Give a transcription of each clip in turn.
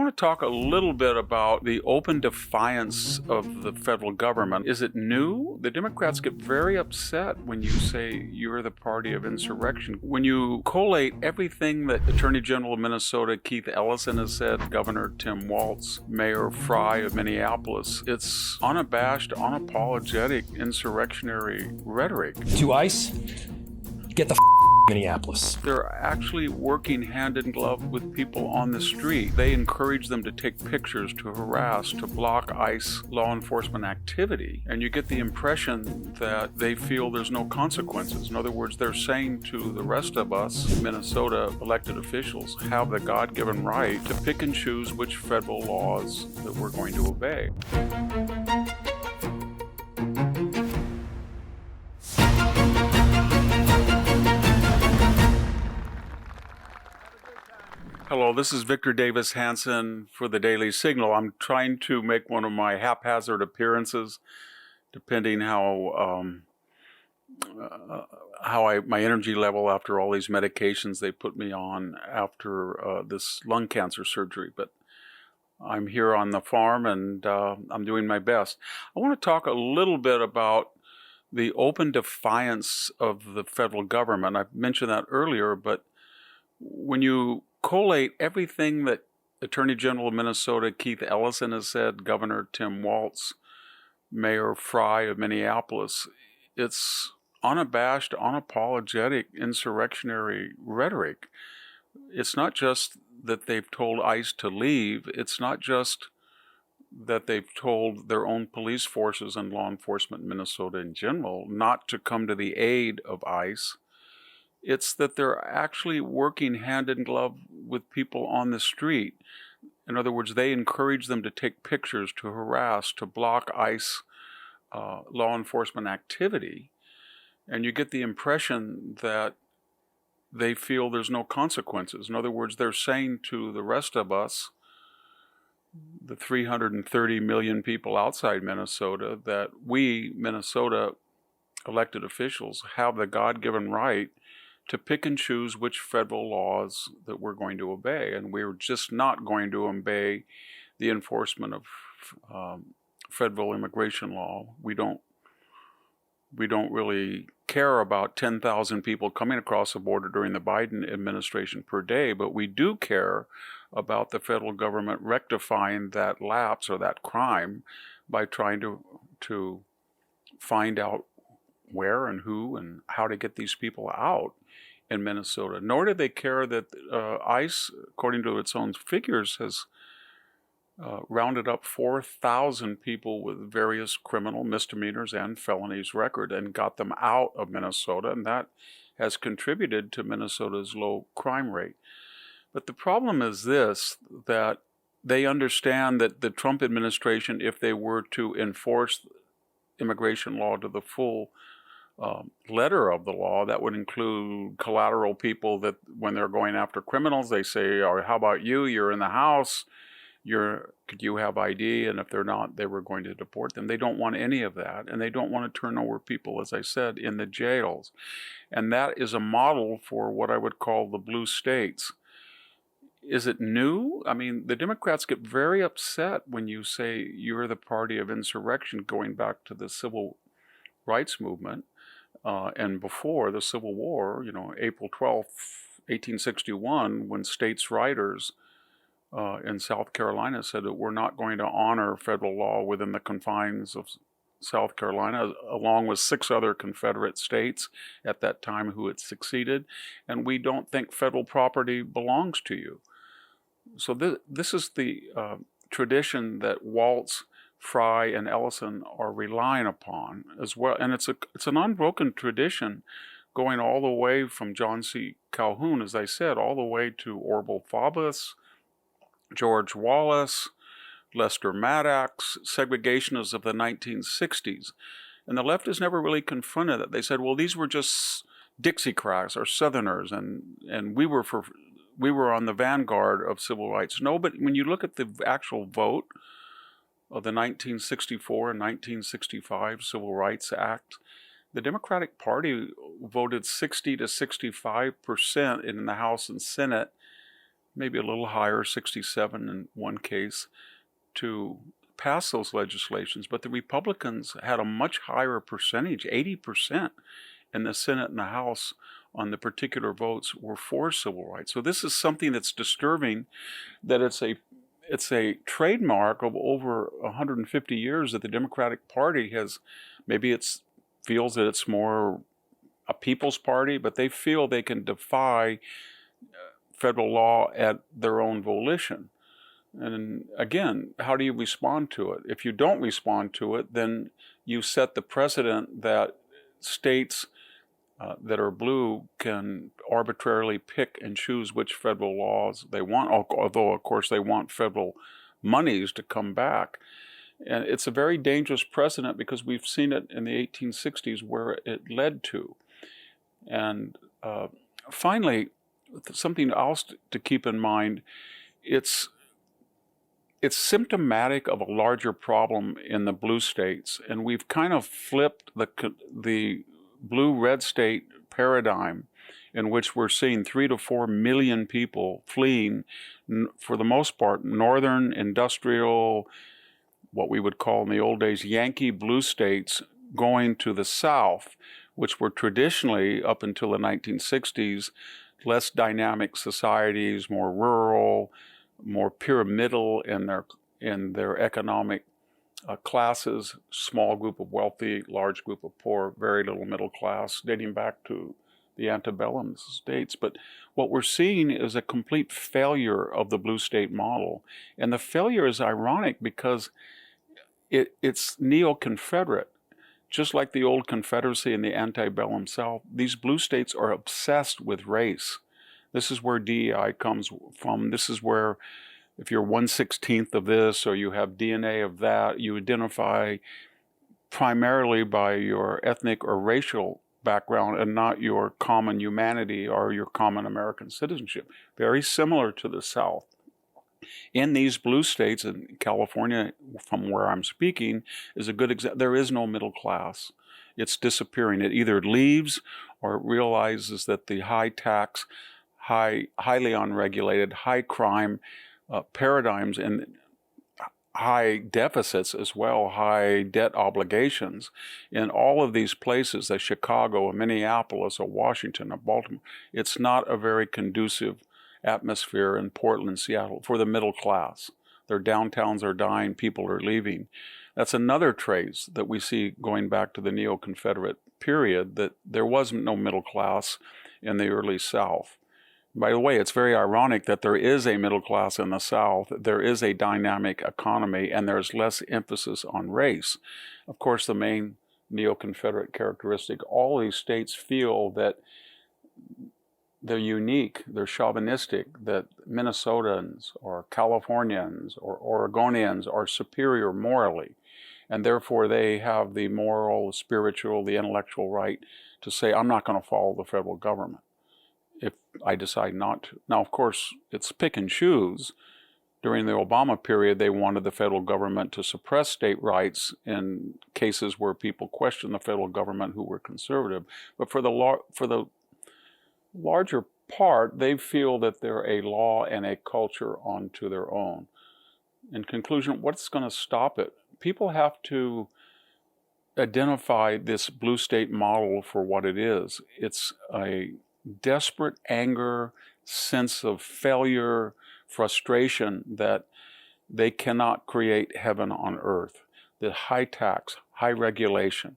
want to talk a little bit about the open defiance of the federal government. Is it new? The Democrats get very upset when you say you're the party of insurrection. When you collate everything that Attorney General of Minnesota Keith Ellison has said, Governor Tim Walz, Mayor Fry of Minneapolis, it's unabashed, unapologetic insurrectionary rhetoric. To ICE, get the Minneapolis. They're actually working hand in glove with people on the street. They encourage them to take pictures, to harass, to block ICE law enforcement activity. And you get the impression that they feel there's no consequences. In other words, they're saying to the rest of us, Minnesota elected officials, have the God-given right to pick and choose which federal laws that we're going to obey. Hello, this is Victor Davis Hanson for the Daily Signal. I'm trying to make one of my haphazard appearances, depending how my energy level after all these medications they put me on after this lung cancer surgery. But I'm here on the farm and I'm doing my best. I want to talk a little bit about the open defiance of the federal government. I mentioned that earlier, but when you collate everything that Attorney General of Minnesota Keith Ellison has said, Governor Tim Walz, Mayor Fry of Minneapolis, it's unabashed, unapologetic insurrectionary rhetoric. It's not just that they've told ICE to leave. It's not just that they've told their own police forces and law enforcement in Minnesota in general not to come to the aid of ICE. It's that they're actually working hand in glove with people on the street. In other words, they encourage them to take pictures, to harass, to block ICE law enforcement activity. And you get the impression that they feel there's no consequences. In other words, they're saying to the rest of us, the 330 million people outside Minnesota, that we, Minnesota elected officials, have the God-given right to pick and choose which federal laws that we're going to obey. And we're just not going to obey the enforcement of federal immigration law. We don't really care about 10,000 people coming across the border during the Biden administration per day, but we do care about the federal government rectifying that lapse or that crime by trying to find out where and who and how to get these people out in Minnesota. Nor do they care that ICE, according to its own figures, has rounded up 4,000 people with various criminal misdemeanors and felonies record and got them out of Minnesota, and that has contributed to Minnesota's low crime rate. But the problem is this, that they understand that the Trump administration, if they were to enforce immigration law to the full letter of the law, that would include collateral people that when they're going after criminals, they say, or how about you, you're in the house, could you have ID? And if they're not, they were going to deport them. They don't want any of that. And they don't want to turn over people, as I said, in the jails. And that is a model for what I would call the blue states. Is it new? I mean, the Democrats get very upset when you say you're the party of insurrection, going back to the civil rights movement. And before the Civil War, April 12th, 1861, when states' writers in South Carolina said that we're not going to honor federal law within the confines of South Carolina, along with 6 other Confederate states at that time who had succeeded, and we don't think federal property belongs to you. So this is the tradition that Walz, Fry, and Ellison are relying upon as well, and it's an unbroken tradition going all the way from John C. Calhoun, as I said, all the way to Orville Faubus, George Wallace, Lester Maddox, segregationists of the 1960s. And the left has never really confronted it. They said, well, these were just Dixiecrats or Southerners, and we were on the vanguard of civil rights. No, but when you look at the actual vote of the 1964 and 1965 Civil Rights Act, the Democratic Party voted 60 to 65% in the House and Senate maybe a little higher, 67 in one case, to pass those legislations. But the Republicans had a much higher percentage, 80% in the Senate and the House on the particular votes were for civil rights. So this is something that's disturbing, that it's a trademark of over 150 years that the Democratic Party has. Maybe it feels that it's more a people's party, but they feel they can defy federal law at their own volition. And again, how do you respond to it? If you don't respond to it, then you set the precedent that states that are blue can arbitrarily pick and choose which federal laws they want, although, of course, they want federal monies to come back. And it's a very dangerous precedent because we've seen it in the 1860s where it led to. And finally, something else to keep in mind, it's symptomatic of a larger problem in the blue states, and we've kind of flipped the blue-red state paradigm, in which we're seeing 3 to 4 million people fleeing, for the most part, northern industrial, what we would call in the old days Yankee blue states, going to the South, which were traditionally, up until the 1960s, less dynamic societies, more rural, more pyramidal in their economic classes, small group of wealthy, large group of poor, very little middle class, dating back to the antebellum states. But what we're seeing is a complete failure of the blue state model. And the failure is ironic because it's neo-Confederate. Just like the old Confederacy and the Antebellum South, these blue states are obsessed with race. This is where DEI comes from. This is where, if you're 1/16th of this or you have DNA of that, you identify primarily by your ethnic or racial background and not your common humanity or your common American citizenship. Very similar to the South. In these blue states, in California, from where I'm speaking, is a good example. There is no middle class. It's disappearing. It either leaves or it realizes that the high tax, highly unregulated, high crime paradigms and high deficits as well, high debt obligations in all of these places, like Chicago, Minneapolis, or Washington, or Baltimore. It's not a very conducive atmosphere in Portland, Seattle for the middle class. Their downtowns are dying, people are leaving. That's another trace that we see going back to the neo-Confederate period, that there wasn't no middle class in the early South. By the way, it's very ironic that there is a middle class in the South, there is a dynamic economy, and there's less emphasis on race. Of course, the main neo-Confederate characteristic, all these states feel that they're unique, they're chauvinistic, that Minnesotans or Californians or Oregonians are superior morally, and therefore they have the moral, spiritual, the intellectual right to say, I'm not going to follow the federal government if I decide not to. Now, of course, it's pick and choose. During the Obama period, they wanted the federal government to suppress state rights in cases where people questioned the federal government who were conservative. But for the larger part, they feel that they're a law and a culture unto their own. In conclusion, what's going to stop it? People have to identify this blue state model for what it is. It's a desperate anger, sense of failure, frustration that they cannot create heaven on earth. The high tax, high regulation,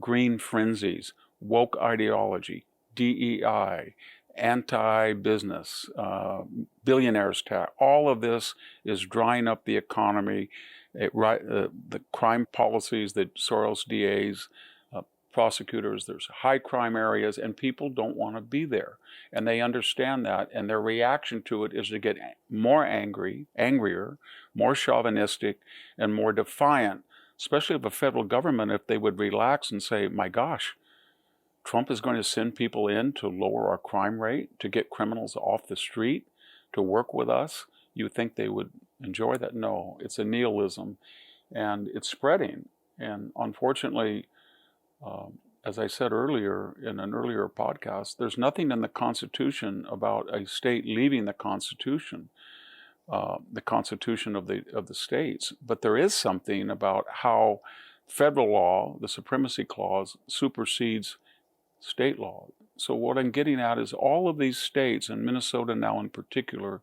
green frenzies, woke ideology, DEI, anti-business, billionaires tax, all of this is drying up the economy. The crime policies that Soros DAs, prosecutors, there's high crime areas, and people don't want to be there. And they understand that, and their reaction to it is to get more angrier, more chauvinistic, and more defiant, especially of the federal government, if they would relax and say, my gosh, Trump is going to send people in to lower our crime rate, to get criminals off the street, to work with us. You think they would enjoy that? No, it's a nihilism, and it's spreading. And unfortunately, as I said earlier in an earlier podcast, there's nothing in the Constitution about a state leaving the Constitution of the states. But there is something about how federal law, the Supremacy Clause, supersedes state law. So what I'm getting at is all of these states, and Minnesota now in particular,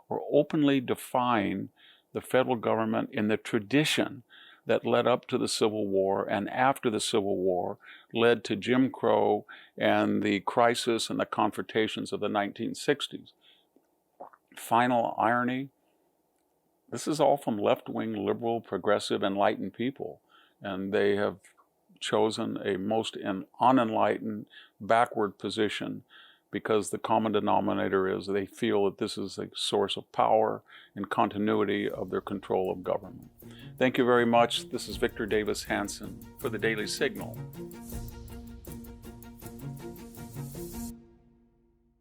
are openly defying the federal government in the tradition that led up to the Civil War and after the Civil War led to Jim Crow and the crisis and the confrontations of the 1960s. Final irony, this is all from left-wing, liberal, progressive, enlightened people, and they have chosen a most unenlightened, backward position because the common denominator is they feel that this is a source of power and continuity of their control of government. Thank you very much. This is Victor Davis Hanson for the Daily Signal.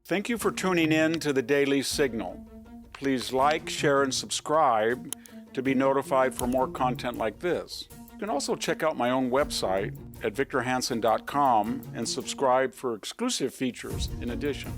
Thank you for tuning in to the Daily Signal. Please like, share, and subscribe to be notified for more content like this. You can also check out my own website at victorhanson.com and subscribe for exclusive features in addition.